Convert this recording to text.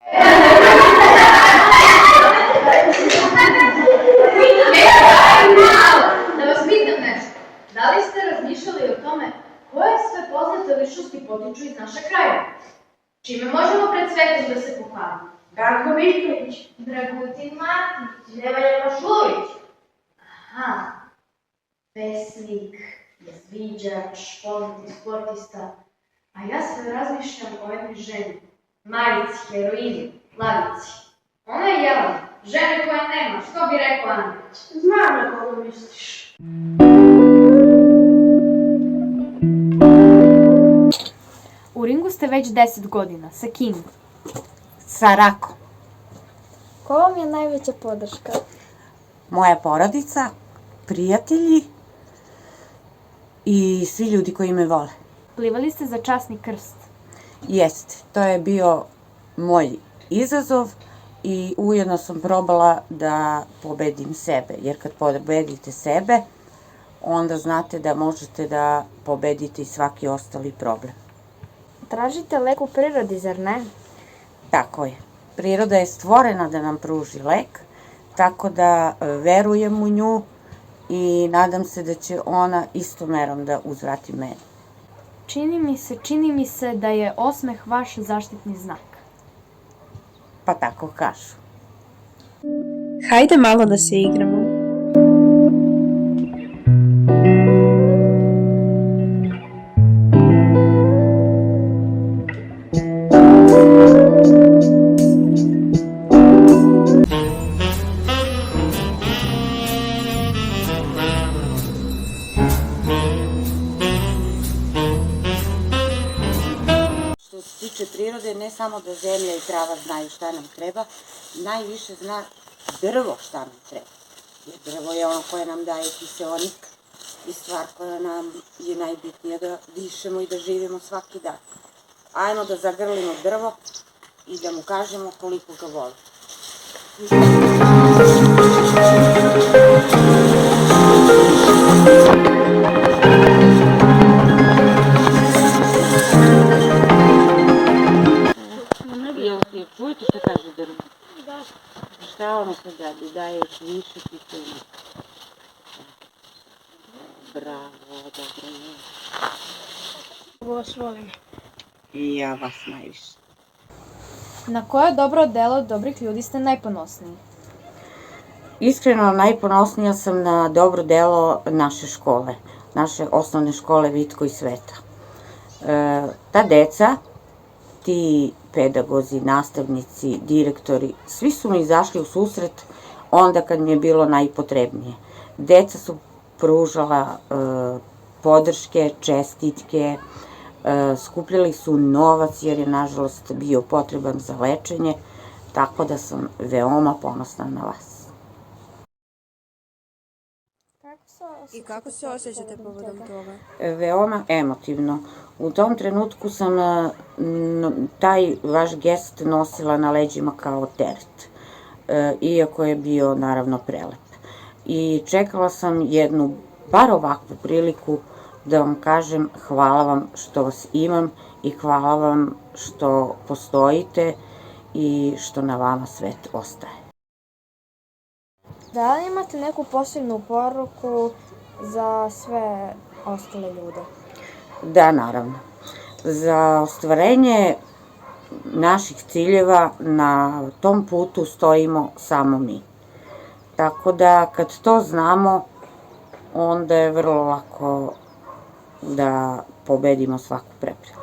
Da vas pitam nešto, da li ste razmišljali o tome koje sve poznate ličnosti potiču iz našeg kraja? Čime možemo pred svetom da se pohvalimo? Darko Mišković, Dragutin Matić, Nevalja Mašulić. Aha, pesnik, jazviđač, poznati sportista. A ja sve razmišljam o jednoj ženi, majici, heroini, lavici. Ona je Jelena, žena koja nema, što bi rekao Andrić. znam na koga misliš. U ringu ste već 10 godina. Sa kim? Sa Rakom. Ko vam je najveća podrška? Moja porodica, prijatelji i svi ljudi koji me vole. Plivali ste za časni krst. Jeste, to je bio moj izazov i ujedno sam probala da pobedim sebe. Jer kad pobedite sebe, onda znate da možete da pobedite i svaki ostali problem. Tražite lek u prirodi, zar ne? Tako je. Priroda je stvorena da nam pruži lek, tako da verujem u nju i nadam se da će ona istom merom da uzvrati meni. Čini mi se da je osmeh vaš zaštitni znak. Pa tako kažu. Hajde malo da se igramo. Što se tiče prirode, ne samo da zemlja i trava znaju šta nam treba, najviše zna drvo šta nam treba. Jer drvo je ono koje nam daje kiseonik i stvar koja nam je najbitnija da dišemo i da živimo svaki dan. Ajmo da zagrlimo drvo i da mu kažemo koliko ga volimo. Jel čujete šta kaže drvo? Da. Šta ono sad radi? Daje još više kiseonika. Bravo, dobro je. Vas volim. I ja vas najviše. Na koje dobro delo dobrih ljudi ste najponosniji? Iskreno, najponosnija sam na dobro delo naše škole, naše osnovne škole Vitko i Sveta. Ta deca, ti pedagozi, nastavnici, direktori, svi su mi izašli u susret onda kad mi je bilo najpotrebnije. Deca su pružala podrške, čestitke, skupljali su novac jer je nažalost bio potreban za lečenje, tako da sam veoma ponosna na vas. I kako se osjećate povodom toga? Veoma emotivno. U tom trenutku sam taj vaš gest nosila na leđima kao teret, iako je bio naravno prelep. I čekala sam jednu, bar ovakvu priliku da vam kažem hvala vam što vas imam i hvala vam što postojite i što na vama svet ostaje. Da li imate neku posebnu poruku za sve ostale ljude? Da, naravno. Za ostvarenje naših ciljeva na tom putu stojimo samo mi. Tako da kad to znamo, onda je vrlo lako da pobedimo svaku prepreku.